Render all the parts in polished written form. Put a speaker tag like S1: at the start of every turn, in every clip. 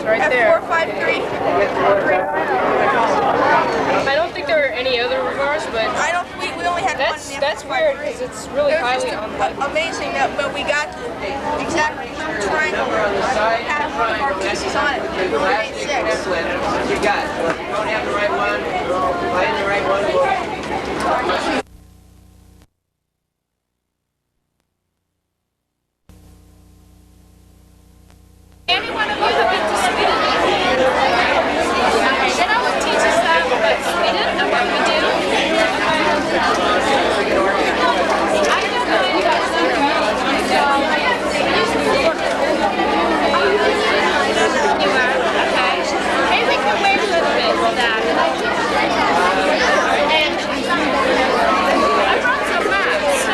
S1: right there.
S2: F453.
S1: I don't think there are any other reverse, but
S2: I don't. We only had one.
S1: That's weird because it's really highly on the.
S2: Amazing that, but we got the exact triangle. Had one of our pieces on it.
S3: You got it. If you don't have the right one, find the right one.
S4: Any one of you have been to Sweden? Then I will teach us about Sweden and what we do. I don't know you guys know. You are? Okay. Maybe we can wait a little bit for that. And I brought some maps so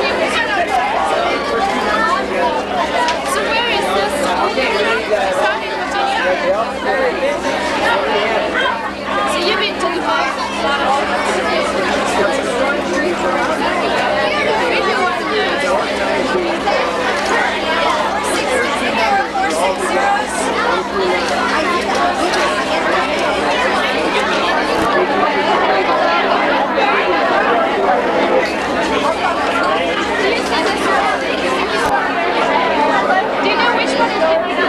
S4: you can see what's going on. So where is this? Starting Virginia? So you've been to a lot Do you know which one is it?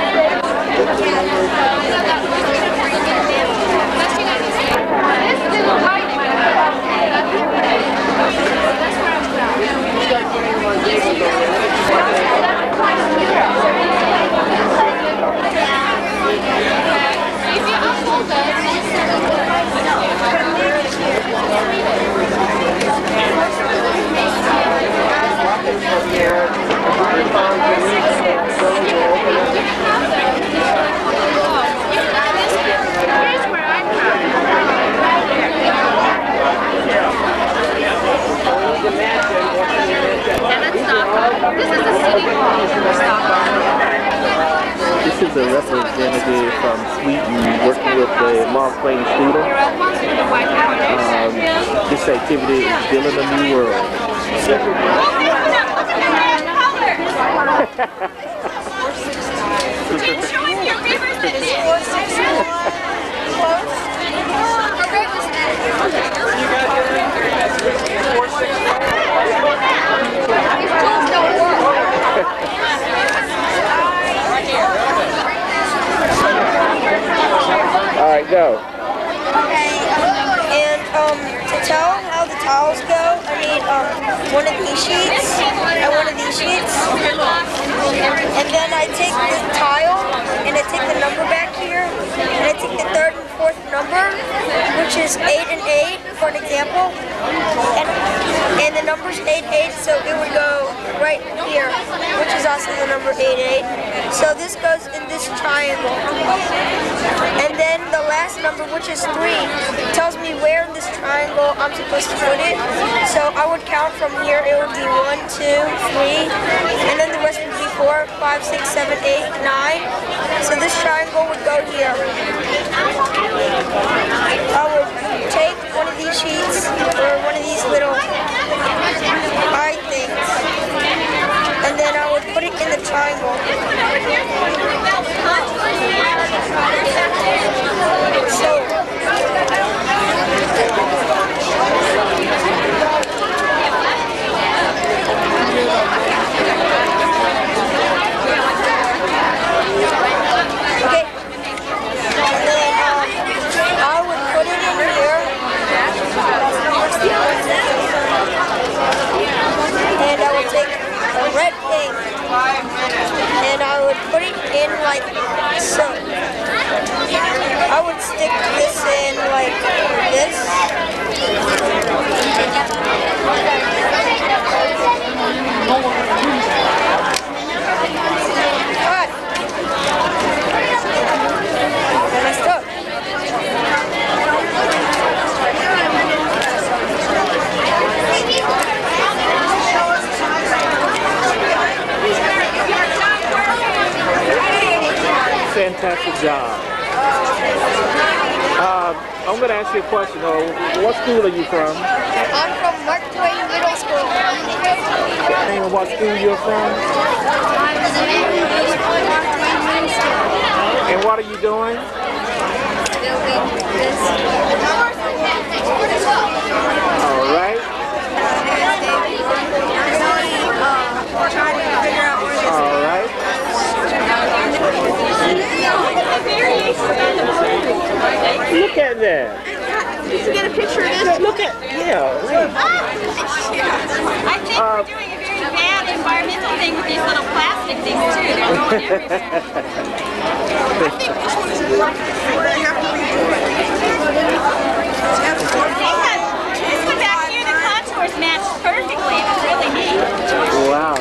S4: This little light one. That's where I'm from. If you unfold here's where I'm from. And it's Stockholm. This is the city hall of Stockholm.
S5: This is a representative from Sweden working with the Mark Twain student. This activity is building a new world.
S4: Your favorite city.
S5: All right, go.
S2: Okay. And to tell how the tiles go, I need one of these sheets and one of these sheets. And then I take the tile and I take the number back here and I take the third and fourth number, which is 8 and 8 for an example. And the number's 8, 8, so it would go right here, which is also the number 8, 8. So this goes in this triangle. And then the last number, which is 3, tells me where in this triangle I'm supposed to put it. So I would count from here. It would be 1, 2, 3, and then the rest would be 4, 5, 6, 7, 8, 9. So this triangle would go here. I would take one of these sheets or one of these little eye things, and then I would put it in the triangle. Okay. And then I would put it in here. And I would take a red thing and I would put it in like so. I would stick this in like this. Alright. I messed up.
S5: Fantastic job. I'm going to ask you a question. What school are you from?
S2: I'm from Mark Twain Middle School.
S5: Name of what school you're from?
S2: I'm Mark Twain Middle School.
S5: And
S6: what are you doing? All right. All right. Look at that.
S2: Did you get a picture of this?
S6: Look at, yeah.
S4: I think we're doing a very bad environmental thing with these little plastic things too. They're going everywhere.
S2: I think this one's we're gonna have to redo it.
S4: This one back here, the contours matched perfectly. It was really neat.
S6: Wow.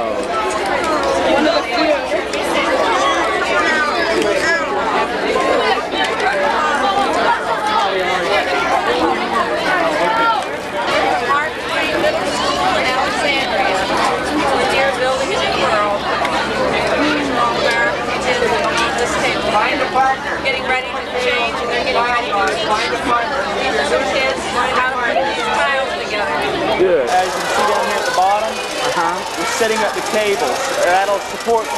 S3: Find a partner.
S7: Getting ready to change and they're getting ready to
S3: Find a partner.
S7: teach the kids how to put these tiles together.
S6: Good.
S8: As you can see down here at the bottom, we're setting up the cables. That'll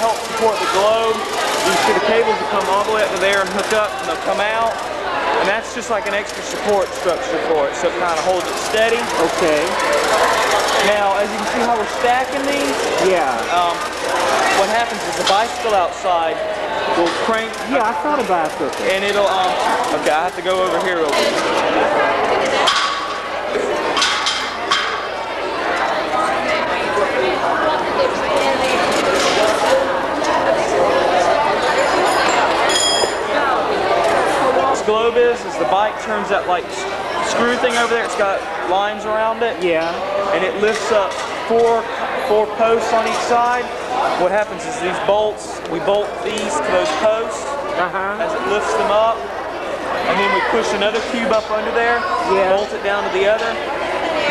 S8: help support the globe. You can see the cables will come all the way up to there and hook up and they'll come out. And that's just like an extra support structure for it, so it kind of holds it steady.
S6: Okay.
S8: Now, as you can see how we're stacking these,
S6: Yeah.
S8: what happens is the bicycle outside will crank.
S6: Yeah, I saw the bicycle.
S8: And it'll, okay, I have to go over here real quick. Globe is the bike turns that like screw thing over there. It's got lines around it.
S6: Yeah.
S8: And it lifts up four posts on each side. What happens is these bolts, we bolt these to those posts as it lifts them up, and then we push another cube up under there, bolt it down to the other,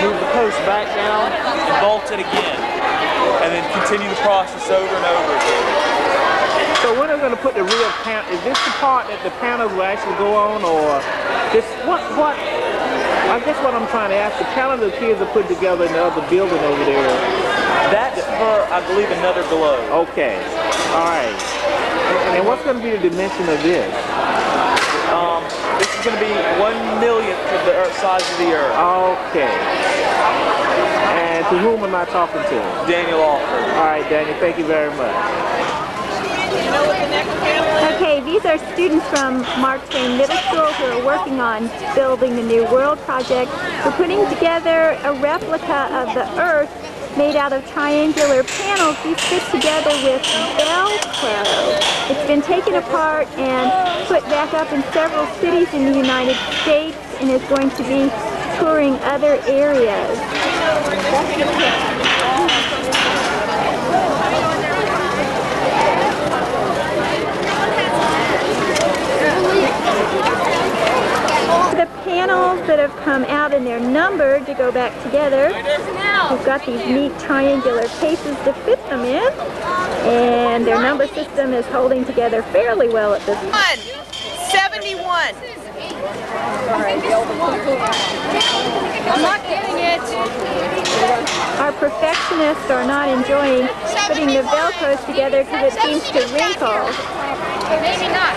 S8: move the post back down, and bolt it again, and then continue the process over and over again.
S6: So when are we going to put the real panel? Is this the part that the panels will actually go on, or this? What? I guess what I'm trying to ask, the panel the kids are putting together in the other building over there.
S8: That's for, I believe, another globe.
S6: Okay. All right. And what's going to be the dimension of this?
S8: This is going to be 1/1,000,000th of the Earth size of the Earth.
S6: Okay. And to whom am I talking to?
S8: Daniel Alford.
S6: All right, Daniel. Thank you very much.
S9: Okay, these are students from Mark Twain Middle School who are working on building the New World project. We're putting together a replica of the Earth made out of triangular panels. These fit together with Velcro. It's been taken apart and put back up in several cities in the United States and is going to be touring other areas. The panels that have come out and they're numbered to go back together. We've got these neat triangular cases to fit them in, and their number system is holding together fairly well at this point.
S7: 71.
S4: I'm not getting it.
S9: Our perfectionists are not enjoying putting the Velcros together because it seems to wrinkle.
S4: Maybe not.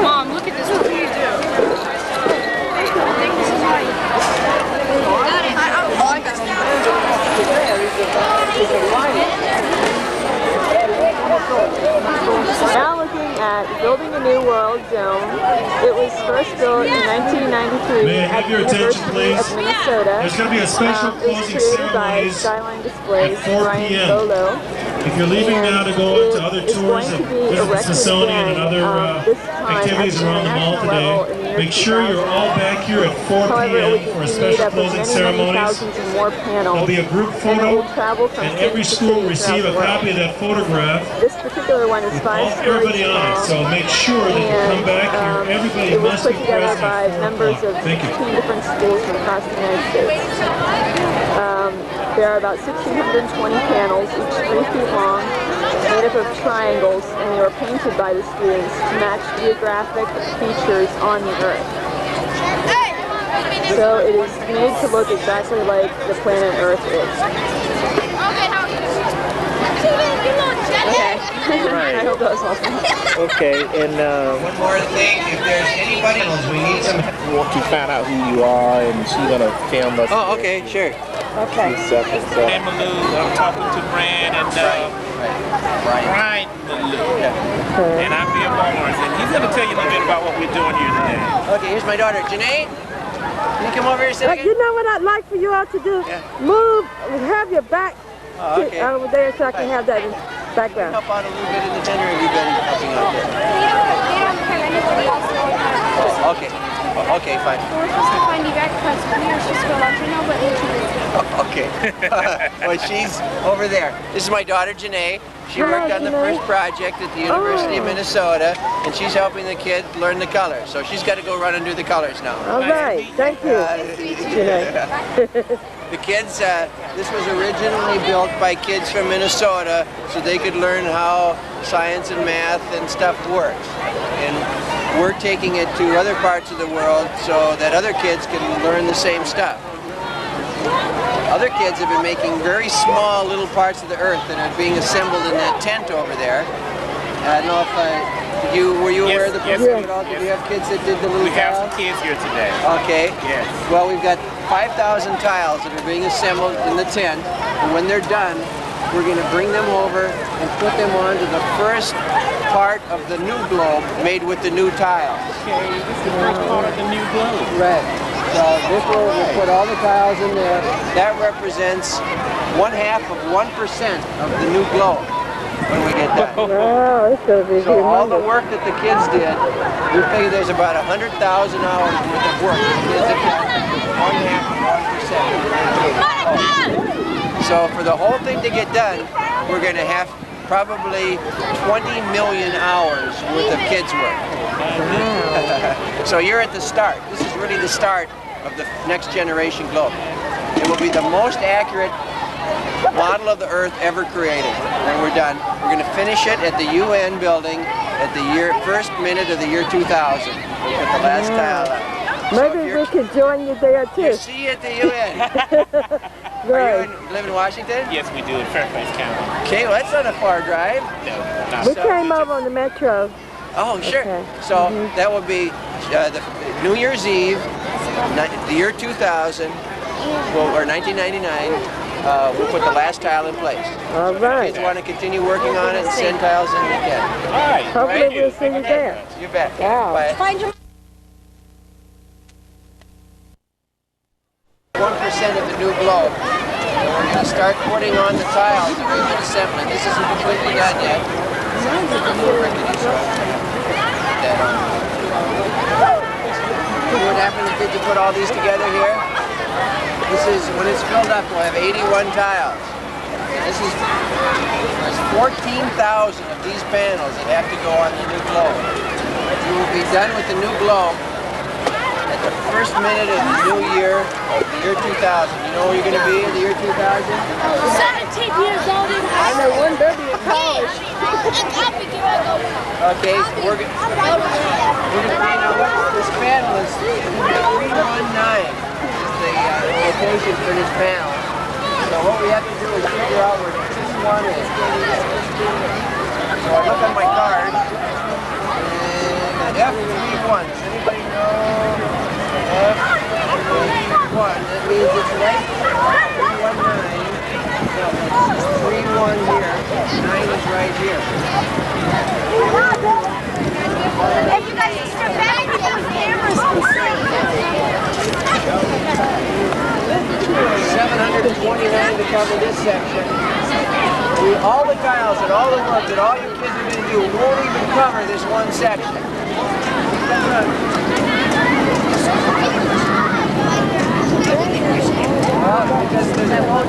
S1: Mom, look at this. What do you do? I think this is right.
S10: Now looking at building a New World Zone. It was first built in 1993
S11: May I
S10: at
S11: have
S10: the
S11: your attention,
S10: University
S11: please?
S10: of Minnesota.
S11: There's going to be a special
S10: It was
S11: closing
S10: created by
S11: ceremonies
S10: Skyline Displays,
S11: at 4
S10: Brian
S11: p.m.
S10: Bolo.
S11: If you're leaving now to go on to other
S10: It's
S11: tours
S10: going
S11: and
S10: to be
S11: visit the
S10: erected
S11: Smithsonian and
S10: again,
S11: other
S10: this time
S11: activities
S10: at the
S11: around the mall
S10: international level in the
S11: today,
S10: year
S11: make sure you're
S10: 2000.
S11: all back here at 4
S10: However, it
S11: p.m. for a
S10: will be
S11: special
S10: made up of
S11: closing
S10: many
S11: ceremonies.
S10: thousands and more panels.
S11: There'll be a group
S10: And it
S11: photo,
S10: will travel from
S11: and
S10: city
S11: every
S10: to
S11: school
S10: city
S11: will receive a
S10: throughout the world.
S11: copy of that photograph.
S10: This particular one is 5 stories
S11: Everybody on it,
S10: tall.
S11: so make sure that you come back here. Everybody
S10: It was
S11: must
S10: put
S11: be
S10: together
S11: present
S10: by
S11: at 4
S10: members of
S11: o'clock. Thank you.
S10: 16 different schools from across the United States. There are about 1,620 panels, each 3 feet long, made up of triangles, and they were painted by the students to match geographic features on the Earth. So it is made to look exactly like the planet Earth is. Okay.
S5: Right.
S10: I hope that was helpful.
S6: Okay, and
S3: One more thing, if there's anybody else, we need some.
S6: we want to find out who you are, and she's gonna film us.
S3: Oh, okay, sure.
S10: Okay.
S6: In 2 seconds.
S12: Dan Malou, I'm talking to Brand and Brian Malou. And I'm Bill Barnes, and he's going to tell you a little bit about what we're doing here today.
S3: Okay, here's my daughter, Janae. Can you come over here a second?
S13: You know what I'd like for you all to do?
S3: Yeah.
S13: Move, have your back
S3: Okay.
S13: over there so I can have that in background.
S3: Help out a little bit in the tent, or have you been helping out there?
S1: They don't have anybody else going on.
S3: Oh, okay. Okay, fine.
S1: We're supposed to find you back because we were supposed to go lunch right now, but we
S3: Okay. Well, she's over there. This is my daughter, Janae. She
S13: Hello,
S3: worked on the
S13: Janae.
S3: first project at the University of Minnesota, and she's helping the kids learn the colors. So she's got to go run and do the colors now.
S13: All right, thank you.
S3: The kids, this was originally built by kids from Minnesota so they could learn how science and math and stuff works. And we're taking it to other parts of the world so that other kids can learn the same stuff. Other kids have been making very small little parts of the earth that are being assembled in that tent over there. I don't know if were you aware of the program at all? Did you have kids that did the little
S12: We have
S3: tiles?
S12: some kids here today.
S3: Okay.
S12: Yes.
S3: Well, we've got 5,000 tiles that are being assembled in the tent, and when they're done, we're going to bring them over and put them onto the first part of the new globe made with the new tiles.
S12: Okay, this is the first part of the new globe.
S3: Right. So this will we'll put all the tiles in there. That represents 1/2 of 1% of the new globe when we get done.
S13: Wow, it's going to be
S3: So all the
S13: humongous.
S3: work that the kids did, we figure there's about 100,000 hours worth of work. The kids have done 1/2 of 1%. So for the whole thing to get done, we're going to have probably 20 million hours worth of kids' work. So you're at the start. This is really the start of the next generation globe. It will be the most accurate model of the Earth ever created when we're done. We're going to finish it at the UN building at the first minute of the year 2000. We'll put the last tile up.
S13: Maybe we could join you there too.
S3: See you at the UN.
S13: Right.
S3: Live in Washington?
S12: Yes, we do in Fairfax County.
S3: Okay, well that's not a far drive.
S12: No, not
S13: We
S12: so.
S13: came over on the metro.
S3: Oh, sure.
S13: Okay.
S3: So that will be the New Year's Eve, the year 2000, or 1999. We'll put the last tile in place.
S13: All right.
S3: Kids want to continue working on it and send tiles in again.
S12: All right.
S13: Hopefully
S12: Thank you.
S13: we'll see you there.
S3: You bet.
S13: Wow.
S3: Bye.
S1: Find your
S3: 1% of the new globe. And we're going to start putting on the tiles that we've been assembling. This isn't completely done yet. What happened if you put all these together here? This is, when it's filled up, we'll have 81 tiles. And this is, there's 14,000 of these panels that have to go on the new globe. We will be done with the new globe at the first minute of the new year, of the year 2000. You know where you're going to be in the year 2000?
S1: 17 years old and
S13: I know one baby in college.
S3: Okay, we're going to be now. This panel is 319 is the location for this panel. So what we have to do is figure out where 2-1 is. So I look on my card, and F31. Does anybody know F31? That means it's right 319. No, it's 3-1 here. 9 is right here.
S1: Hey, you guys step back before the cameras can see.
S3: 729 to cover this section. All the tiles and all the work that all you kids are going to do won't even cover this one section. Well, because there's that one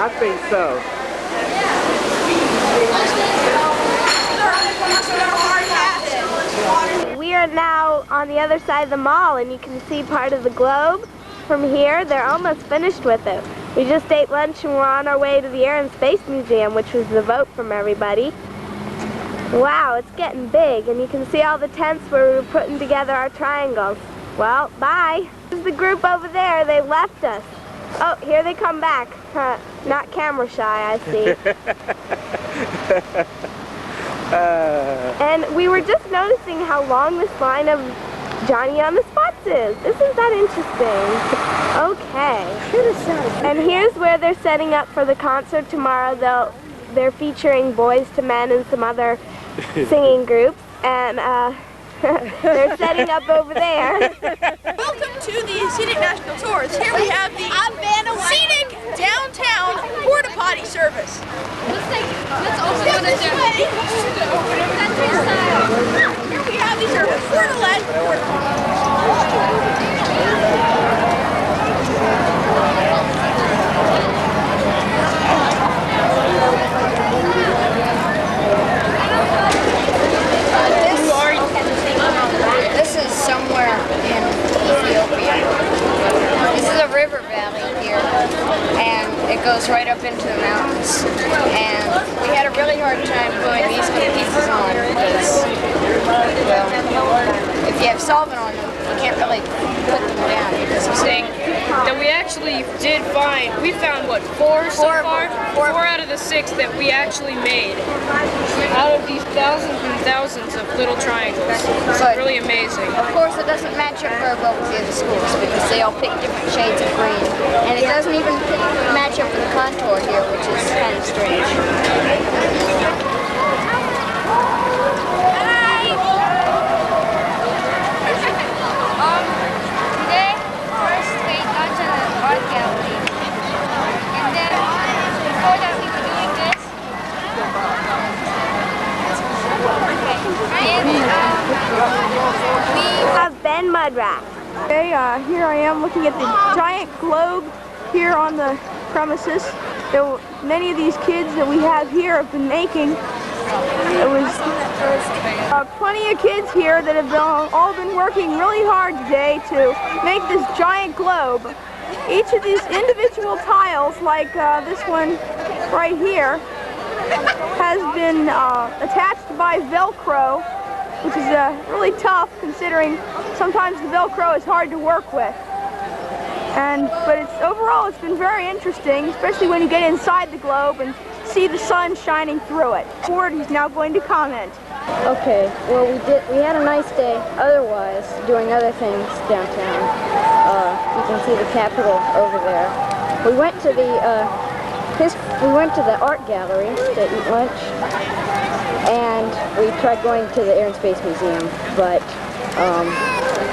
S6: I think so.
S9: We are now on the other side of the mall, and you can see part of the globe from here. They're almost finished with it. We just ate lunch and we're on our way to the Air and Space Museum, which was the vote from everybody. Wow, it's getting big, and you can see all the tents where we were putting together our triangles. Well, bye. There's the group over there. They left us. Oh, here they come back. Not camera shy, I see. And we were just noticing how long this line of Johnny on the Spots is. Isn't that interesting? Okay. And here's where they're setting up for the concert tomorrow. They're featuring Boys to Men and some other singing groups. And they're setting up over there.
S1: Welcome to the Scenic National Tours. Here we have the Scenic Downtown Porta Potty Service. Step this way. Here we have these are Florida-led porta potties.
S14: This is somewhere in Ethiopia. This is a river valley here, and it goes right up into the mountains. And we had a really hard time putting these pieces on because, well, if you have solvent on them, you can't really put them down because of
S7: Saying that we actually did find, we found what, four so far? Four out of the 6 that we actually made out of these thousands and thousands of little triangles. It's really amazing.
S14: Of course, it doesn't match up very well with the other schools because they all pick different shades of green. And it doesn't even match up with the contour here, which is kind of strange.
S15: Today, first we got to the art gallery. And then, before that we were doing this.
S9: We have Ben Mudrack.
S13: Okay, here I am looking at the giant globe here on the premises. Many of these kids that we have here have been making. It was plenty of kids here that have all been working really hard today to make this giant globe. Each of these individual tiles, like this one right here, has been attached by Velcro, which is really tough considering sometimes the Velcro is hard to work with. But overall it's been very interesting, especially when you get inside the globe and see the sun shining through it. Ford is now going to comment.
S10: Okay, well we had a nice day otherwise doing other things downtown. You can see the Capitol over there. We went to the art gallery to eat lunch, and we tried going to the Air and Space Museum, but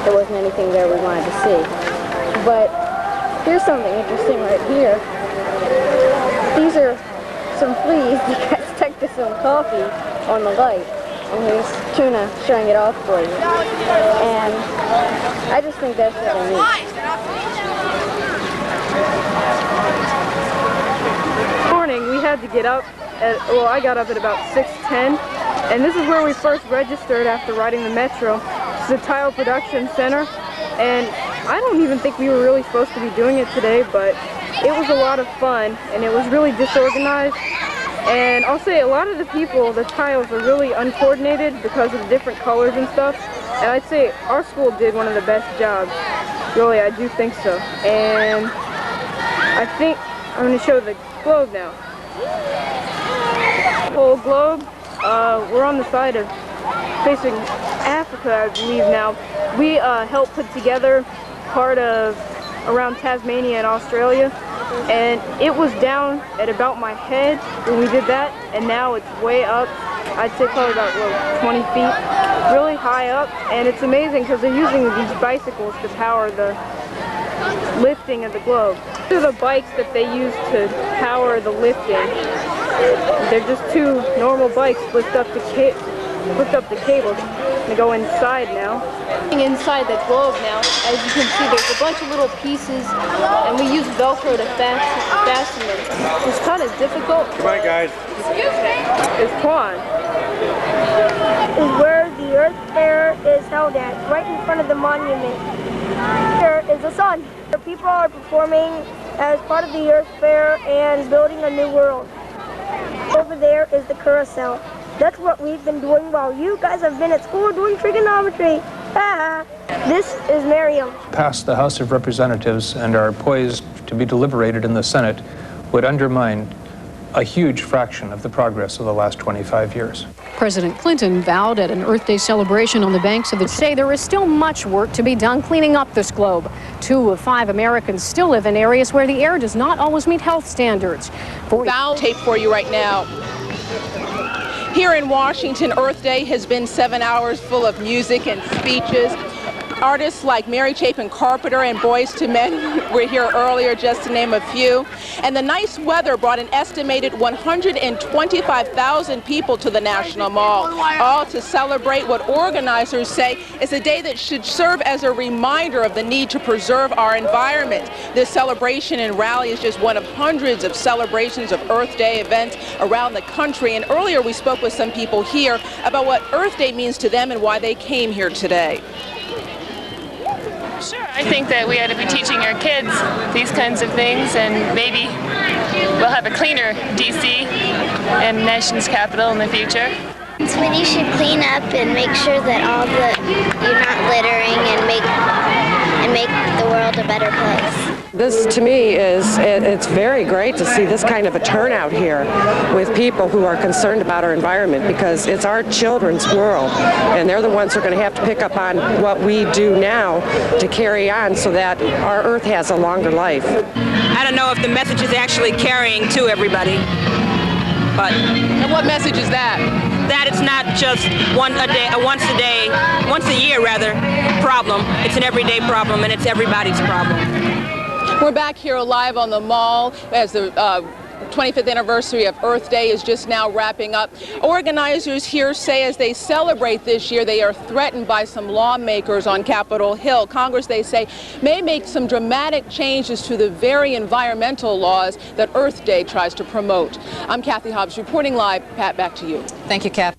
S10: there wasn't anything there we wanted to see. But here's something interesting right here. These are some fleas that got stuck to some coffee on the light. And here's Tuna showing it off for you. And I just think that's really neat.
S13: This morning we had to get up I got up at about 6:10, and this is where we first registered after riding the Metro. This is a tile production center, and I don't even think we were really supposed to be doing it today, but it was a lot of fun, and it was really disorganized. And I'll say a lot of the people, the tiles are really uncoordinated because of the different colors and stuff. And I'd say our school did one of the best jobs. Really, I do think so. And I think I'm going to show the globe now. The whole globe, we're on the side of facing Africa, I believe now. We helped put together part of around Tasmania and Australia. And it was down at about my head when we did that, and now it's way up. I'd say probably about 20 feet, really high up, and it's amazing because they're using these bicycles to power the lifting of the globe. These are the bikes that they use to power the lifting. They're just two normal bikes lift up the cables. gonna go inside now.
S7: Inside the globe now, as you can see, there's a bunch of little pieces, and we use Velcro to fasten them.
S13: It's kind of difficult.
S8: Come on, guys.
S13: It's fun. Is where the Earth Fair is held at, right in front of the monument. Here is the sun. People are performing as part of the Earth Fair and building a new world. Over there is the carousel. That's what we've been doing while you guys have been at school doing trigonometry. This is Miriam.
S16: Past the House of Representatives and are poised to be deliberated in the Senate would undermine a huge fraction of the progress of the last 25 years.
S17: President Clinton vowed at an Earth Day celebration on the banks of the say there is still much work to be done cleaning up this globe. 2 of 5 Americans still live in areas where the air does not always meet health standards.
S18: Tape for you right now. Here in Washington, Earth Day has been 7 hours full of music and speeches. Artists like Mary Chapin Carpenter and Boyz II Men were here earlier, just to name a few. And the nice weather brought an estimated 125,000 people to the National Mall, all to celebrate what organizers say is a day that should serve as a reminder of the need to preserve our environment. This celebration and rally is just one of hundreds of celebrations of Earth Day events around the country. And earlier we spoke with some people here about what Earth Day means to them and why they came here today.
S19: Sure, I think that we ought to be teaching our kids these kinds of things, and maybe we'll have a cleaner D.C. and nation's capital in the future.
S20: We should clean up and make sure that you're not littering and make the world a better place.
S21: This, to me, it's very great to see this kind of a turnout here with people who are concerned about our environment, because it's our children's world, and they're the ones who are going to have to pick up on what we do now to carry on so that our Earth has a longer life.
S18: I don't know if the message is actually carrying to everybody, but... And what message is that? That it's not just once a year problem. It's an everyday problem, and it's everybody's problem. We're back here live on the mall as the 25th anniversary of Earth Day is just now wrapping up. Organizers here say as they celebrate this year, they are threatened by some lawmakers on Capitol Hill. Congress, they say, may make some dramatic changes to the very environmental laws that Earth Day tries to promote. I'm Kathy Hobbs reporting live. Pat, back to you.
S22: Thank you, Kath.